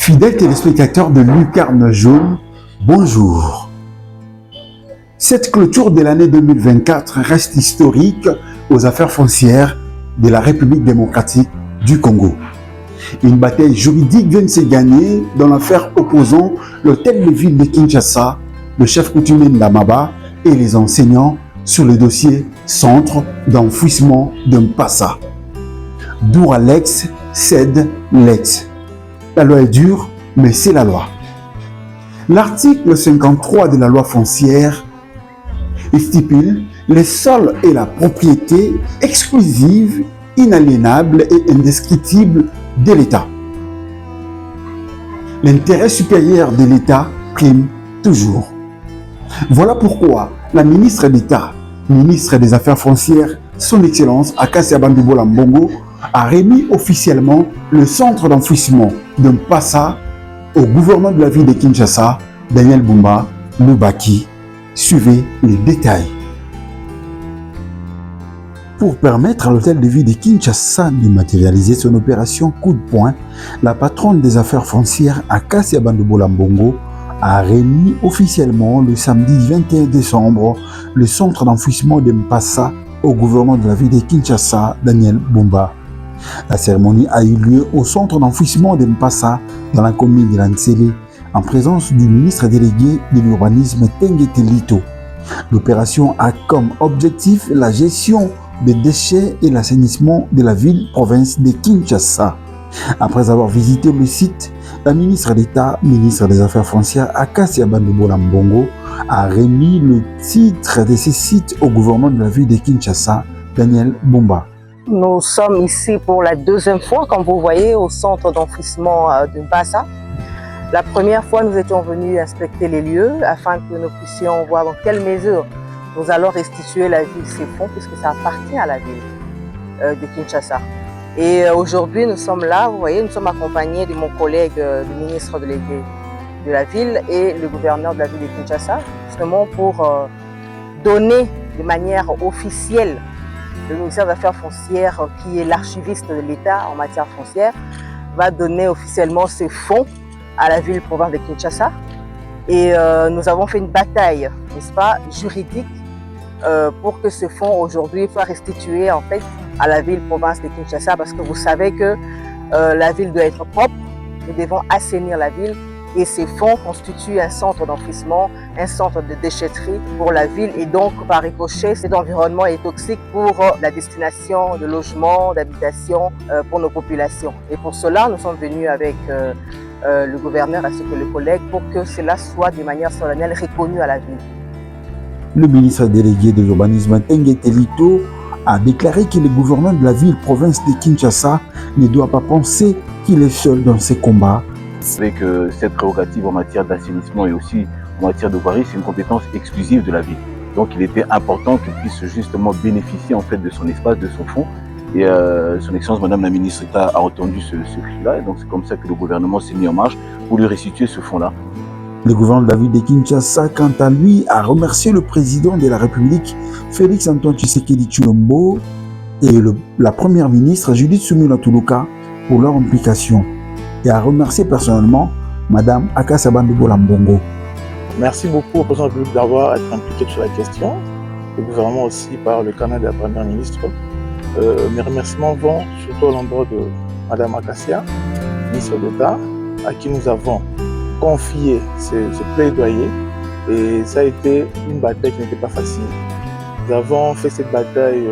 Fidèles téléspectateurs de Lucarne Jaune, bonjour. Cette clôture de l'année 2024 reste historique aux affaires foncières de la République démocratique du Congo. Une bataille juridique vient de se gagner dans l'affaire opposant l'hôtel de ville de Kinshasa, le chef coutumier Ndamaba et les enseignants sur le dossier centre d'enfouissement de Mpassa. Dour à l'ex, cède l'ex. La loi est dure, mais c'est la loi. L'article 53 de la loi foncière stipule les sols et la propriété exclusive, inaliénable et indescriptible de l'État. L'intérêt supérieur de l'État prime toujours. Voilà pourquoi la ministre d'État, ministre des Affaires foncières, son Excellence Akacia Bandoubola Mbongo, a remis officiellement le centre d'enfouissement de Mpassa au gouvernement de la ville de Kinshasa, Daniel Bumba Lubaki. Suivez les détails. Pour permettre à l'hôtel de ville de Kinshasa de matérialiser son opération coup de poing, la patronne des affaires foncières Akacia Bandoubola Mbongo a remis officiellement le samedi 21 décembre le centre d'enfouissement de Mpassa au gouvernement de la ville de Kinshasa, Daniel Bumba. La cérémonie a eu lieu au centre d'enfouissement de Mpassa dans la commune de Lansele, en présence du ministre délégué de l'urbanisme Tenguete Lito. L'opération a comme objectif la gestion des déchets et l'assainissement de la ville-province de Kinshasa. Après avoir visité le site, la ministre d'État, ministre des Affaires foncières Akacia Bandoubola Mbongo, a remis le titre de ce site au gouvernement de la ville de Kinshasa, Daniel Bumba. Nous sommes ici pour la deuxième fois, comme vous voyez, au centre d'enfouissement de Mpassa. La première fois, nous étions venus inspecter les lieux afin que nous puissions voir dans quelle mesure nous allons restituer la ville ces fonds, puisque ça appartient à la ville de Kinshasa. Et aujourd'hui, nous sommes là, vous voyez, nous sommes accompagnés de mon collègue, le ministre délégué de la ville et le gouverneur de la ville de Kinshasa, justement pour donner de manière officielle le ministère des Affaires foncières, qui est l'archiviste de l'État en matière foncière, va donner officiellement ses fonds à la ville-province de Kinshasa. Et nous avons fait une bataille, n'est-ce pas, juridique, pour que ce fonds aujourd'hui soit restitué en fait à la ville-province de Kinshasa, parce que vous savez que la ville doit être propre, nous devons assainir la ville. Et ces fonds constituent un centre d'enfouissement, un centre de déchetterie pour la ville. Et donc, par ricochet, cet environnement est toxique pour la destination de logements, d'habitation pour nos populations. Et pour cela, nous sommes venus avec le gouverneur ainsi que le collègue pour que cela soit de manière solennelle reconnu à la ville. Le ministre délégué de l'urbanisme Tenguete Lito a déclaré que le gouvernement de la ville-province de Kinshasa ne doit pas penser qu'il est seul dans ces combats. Avec cette prérogative en matière d'assainissement et aussi en matière de voirie, c'est une compétence exclusive de la ville. Donc il était important qu'il puisse justement bénéficier en fait de son espace, de son fonds. Et son Excellence Madame la Ministre d'État a entendu ce cri-là. Et donc c'est comme ça que le gouvernement s'est mis en marche pour lui restituer ce fonds-là. Le gouvernement de la ville de Kinshasa, quant à lui, a remercié le président de la République, Félix Antoine Tshisekedi Tshilombo, et la première ministre, Judith Suminwa Tuluka, pour leur implication. Et a remercié personnellement Madame Akacia Bandoubola Mbongo. Merci beaucoup au président de la République d'avoir été impliqué sur la question, le gouvernement aussi par le canal de la première ministre. Mes remerciements vont surtout à l'endroit de Madame Akacia, ministre d'État, à qui nous avons confié ce plaidoyer. Et ça a été une bataille qui n'était pas facile. Nous avons fait cette bataille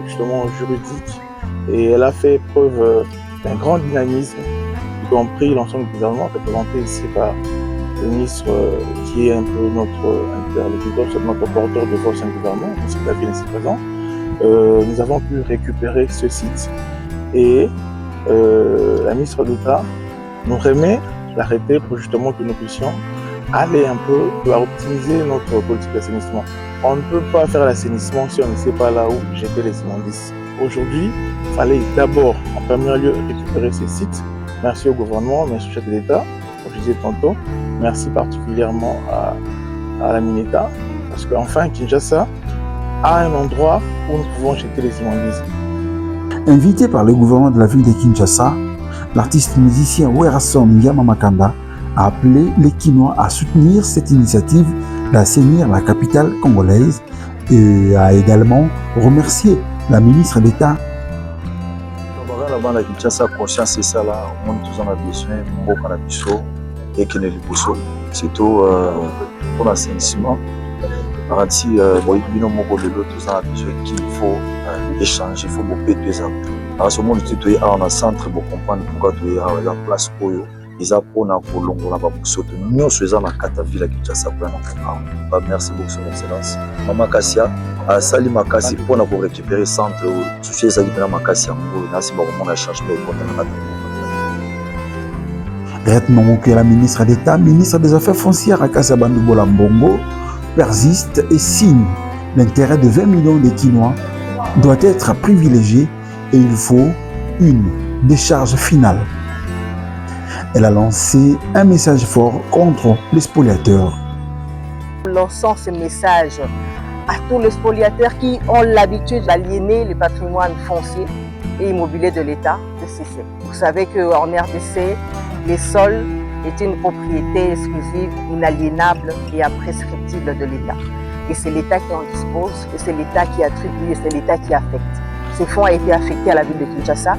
justement juridique et elle a fait preuve d'un grand dynamisme, y compris l'ensemble du gouvernement, représenté ici par le ministre qui est un peu notre interlocuteur, notre porteur de voix au sein du gouvernement, M. David ici présent. Nous avons pu récupérer ce site et la ministre d'État nous remet l'arrêté pour justement que nous puissions aller un peu à optimiser notre politique d'assainissement. On ne peut pas faire l'assainissement si on ne sait pas là où jeter les immondices. Aujourd'hui, il fallait d'abord, en premier lieu, récupérer ces sites. Merci au gouvernement, merci au chef de l'État, comme je disais tantôt. Merci particulièrement à la MINETA, parce qu'enfin, Kinshasa a un endroit où nous pouvons jeter les immondices. Invité par le gouvernement de la ville de Kinshasa, l'artiste musicien Werason Yamamakanda a appelé les Kinois à soutenir cette initiative d'assainir la capitale congolaise et a également remercié la ministre d'État. La Kinshasa conscience c'est ça là, on tous en a besoin, beaucoup en a besoin et qui ne le besoin, surtout pour l'assainissement. Si bino moko de l'autre tous en a besoin qu'il faut échanger, il faut beaucoup deux ans. Alors ce monde tu es en centre pour comprendre pourquoi tu es en place Oyo. Ils apprennent à Colombo, on a beaucoup sauté. Nous sommes dans la ville à Kinshasa pour un merci beaucoup son excellence. Maman Kassia a sali makasi pour nous récupérer le centre soucier ça qui est dans Kassia ngo nasi ba comment on a changé de contact. Retenons que la ministre d'État, ministre des Affaires foncières à Kassia Bandou Bolambongo persiste et signe l'intérêt de 20 millions de Kinois doit être privilégié et il faut une décharge finale. Elle a lancé un message fort contre les spoliateurs. Lançant ce message à tous les spoliateurs qui ont l'habitude d'aliéner le patrimoine foncier et immobilier de l'État de cesser. Vous savez qu'en RDC, les sols est une propriété exclusive, inaliénable et imprescriptible de l'État. Et c'est l'État qui en dispose, et c'est l'État qui attribue, et c'est l'État qui affecte. Ces fonds ont été affectés à la ville de Kinshasa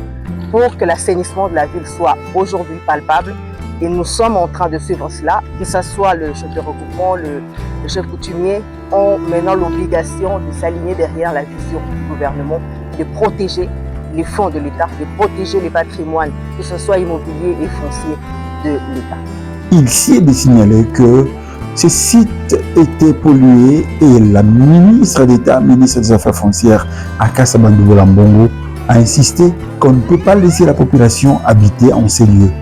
pour que l'assainissement de la ville soit aujourd'hui palpable. Et nous sommes en train de suivre cela, que ce soit le chef de regroupement, le chef coutumier, ont maintenant l'obligation de s'aligner derrière la vision du gouvernement, de protéger les fonds de l'État, de protéger les patrimoines, que ce soit immobilier et foncier de l'État. Il s'y est de signaler que ces sites étaient pollués et la ministre d'État, ministre des Affaires foncières, Akassa Bandou Bolambongo, a insisté qu'on ne peut pas laisser la population habiter en ces lieux.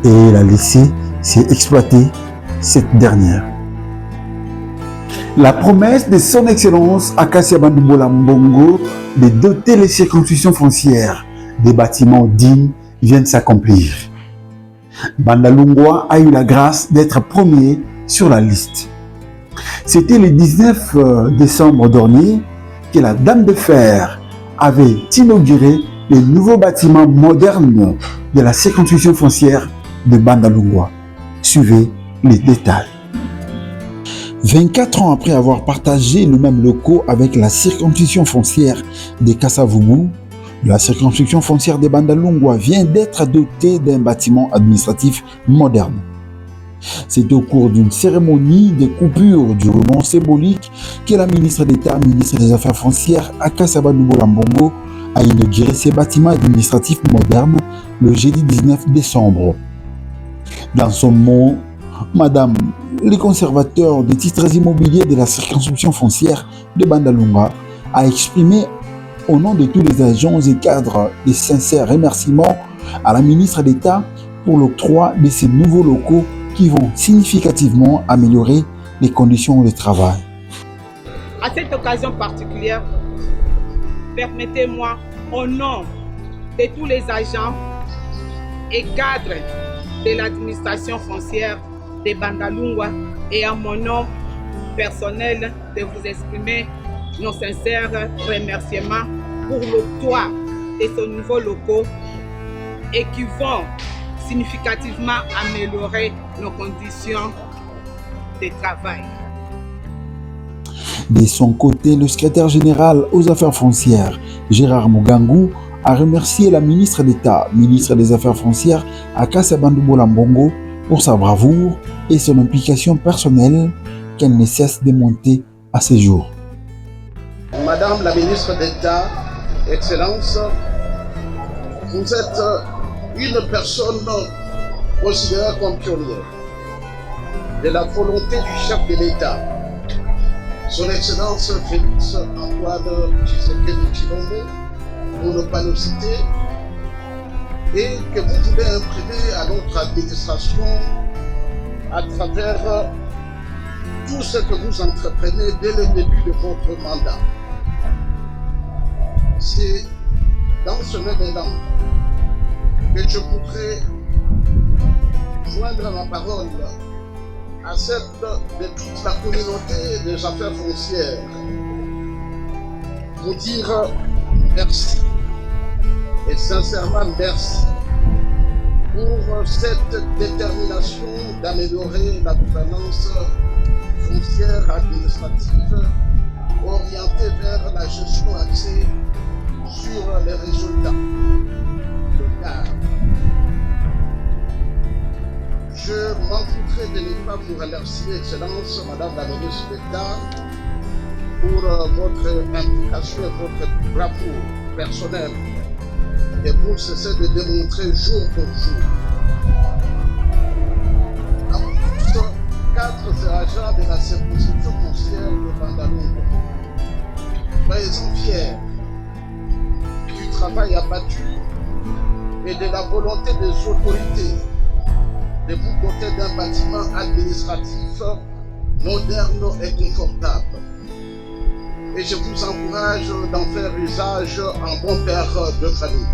Et elle a laissé exploiter cette dernière. La promesse de son excellence Akassa Bandou Bolambongo de doter les circonscriptions foncières des bâtiments dignes vient de s'accomplir. Bandalungwa a eu la grâce d'être premier sur la liste. C'était le 19 décembre dernier que la Dame de Fer avait inauguré les nouveaux bâtiments modernes de la circonscription foncière de Bandalungwa. Suivez les détails. 24 ans après avoir partagé le même locaux avec la circonscription foncière de Kassavubu, la circonscription foncière de Bandalungwa vient d'être dotée d'un bâtiment administratif moderne. C'est au cours d'une cérémonie de coupure du ruban symbolique que la ministre d'État, ministre des Affaires foncières, Akassa Bandou Bolambongo, a inauguré ces bâtiments administratifs modernes le jeudi 19 décembre. Dans son mot, Madame, le conservateur des titres immobiliers de la circonscription foncière de Bandalungwa, a exprimé au nom de tous les agents et cadres des sincères remerciements à la ministre d'État pour l'octroi de ces nouveaux locaux qui vont significativement améliorer les conditions de travail. À cette occasion particulière, permettez-moi, au nom de tous les agents et cadres de l'administration foncière de Bandalungwa et à mon nom personnel, de vous exprimer nos sincères remerciements pour l'octroi de ces nouveaux locaux et qui vont significativement améliorer nos conditions de travail. De son côté, le secrétaire général aux affaires foncières, Gérard Mugangou, a remercié la ministre d'État, ministre des Affaires foncières, Akassa Bandou Bolambongo, pour sa bravoure et son implication personnelle qu'elle ne cesse de monter à ses jours. Madame la ministre d'État, Excellence, vous êtes une personne considérée comme pionnière de la volonté du chef de l'État, son Excellence Félix Antoine Tshisekedi Tshilombo, pour ne pas le citer, et que vous voulez imprimer à notre administration à travers tout ce que vous entreprenez dès le début de votre mandat. C'est dans ce même élan que je voudrais joindre ma parole à celle de toute la communauté des affaires foncières. Vous dire merci et sincèrement merci pour cette détermination d'améliorer la gouvernance foncière administrative orientée vers la gestion axée sur les résultats. Je m'en de ne pas vous remercier, Excellence, Madame la ministre d'État, pour votre implication et votre bravoure personnelle et vous cessez de démontrer jour pour jour. À tous, 4 agents de la circonscription foncière de Bandalungu, présents fiers du travail abattu et de la volonté des autorités de vous doter d'un bâtiment administratif moderne et confortable. Et je vous encourage d'en faire usage en bon père de famille.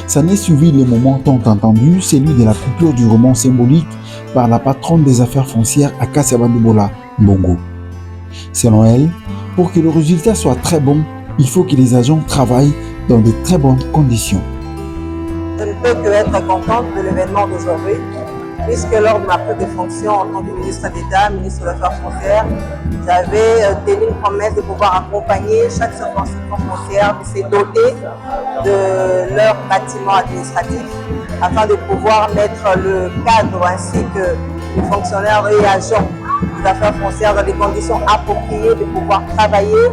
S'en est suivi le moment tant entendu, celui de la coupure du roman symbolique par la patronne des affaires foncières Akasia Bandubola Mbongo. Selon elle, pour que le résultat soit très bon, il faut que les agents travaillent dans de très bonnes conditions. Je ne peux que être contente de l'événement d'aujourd'hui, puisque lors de ma prise de fonction en tant que ministre d'État, ministre des Affaires foncières, j'avais tenu une promesse de pouvoir accompagner chaque circonscription foncière de se doter de leur bâtiment administratif afin de pouvoir mettre le cadre ainsi que les fonctionnaires et agents des affaires foncières dans des conditions appropriées de pouvoir travailler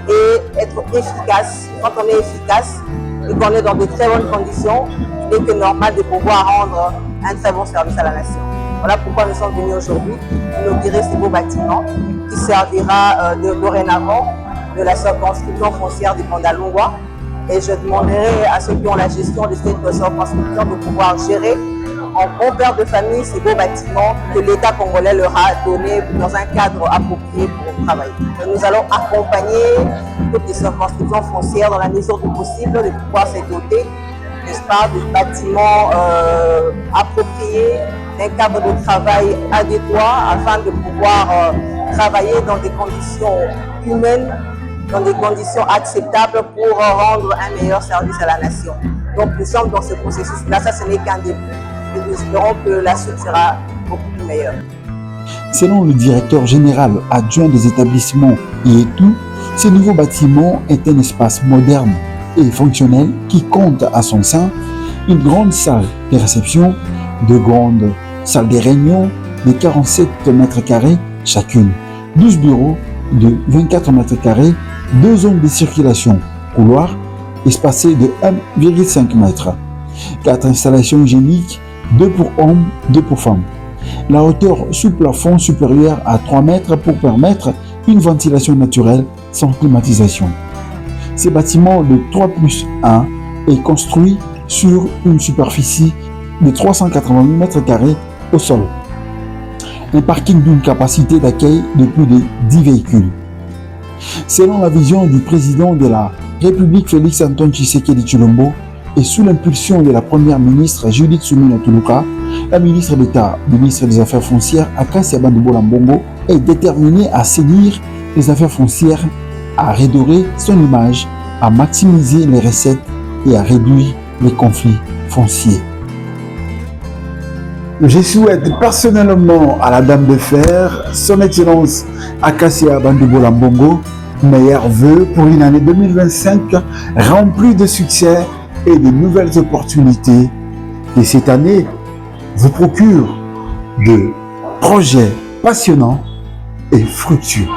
et être efficace. Quand on est efficace et qu'on est dans de très bonnes conditions, il est que normal de pouvoir rendre un très bon service à la nation. Voilà pourquoi nous sommes venus aujourd'hui inaugurer ce beau bâtiment qui servira dorénavant de la circonscription foncière du Bandalungwa. Et je demanderai à ceux qui ont la gestion de cette circonscription de pouvoir gérer en bon père de famille ces beaux bâtiments que l'État congolais leur a donné dans un cadre approprié pour travailler. Nous allons accompagner toutes les circonscriptions foncières dans la mesure du possible de pouvoir se doter, n'est-ce pas, de bâtiments appropriés, d'un cadre de travail adéquat afin de pouvoir travailler dans des conditions humaines, dans des conditions acceptables pour rendre un meilleur service à la nation. Donc nous sommes dans ce processus-là, ça ce n'est qu'un début. Et nous espérons que la suite sera beaucoup plus meilleure. Selon le directeur général adjoint des établissements IETU, ce nouveau bâtiment est un espace moderne et fonctionnel qui compte à son sein une grande salle de réception, de grandes salles de réunion de 47 mètres carrés chacune, 12 bureaux de 24 mètres carrés, 2 zones de circulation, couloirs espacés de 1,5 mètres, 4 installations hygiéniques, 2 pour hommes, 2 pour femmes. La hauteur sous plafond supérieure à 3 mètres pour permettre une ventilation naturelle sans climatisation. Ce bâtiment de 3+1 est construit sur une superficie de 380 m² au sol. Un parking d'une capacité d'accueil de plus de 10 véhicules. Selon la vision du président de la République Félix Antoine Tshisekedi Tshilombo et sous l'impulsion de la première ministre Judith Suminwa Tuluka, la ministre d'État, ministre des Affaires foncières Akasia Bandubola Mbongo est déterminée à saisir les affaires foncières, à redorer son image, à maximiser les recettes et à réduire les conflits fonciers. Je souhaite personnellement à la Dame de Fer, son Excellence Akasia Bandubola Mbongo, meilleurs vœux pour une année 2025 remplie de succès et de nouvelles opportunités. Et cette année vous procure de projets passionnants et fructueux.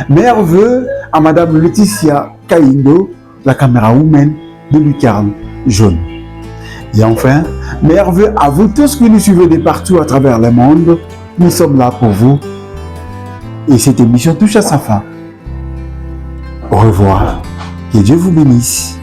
Meilleurs vœux à Madame Laetitia Kaindo, la caméra woman de Lucarne Jaune. Et enfin, meilleurs vœux à vous tous qui nous suivez de partout à travers le monde. Nous sommes là pour vous. Et cette émission touche à sa fin. Au revoir. Que Dieu vous bénisse.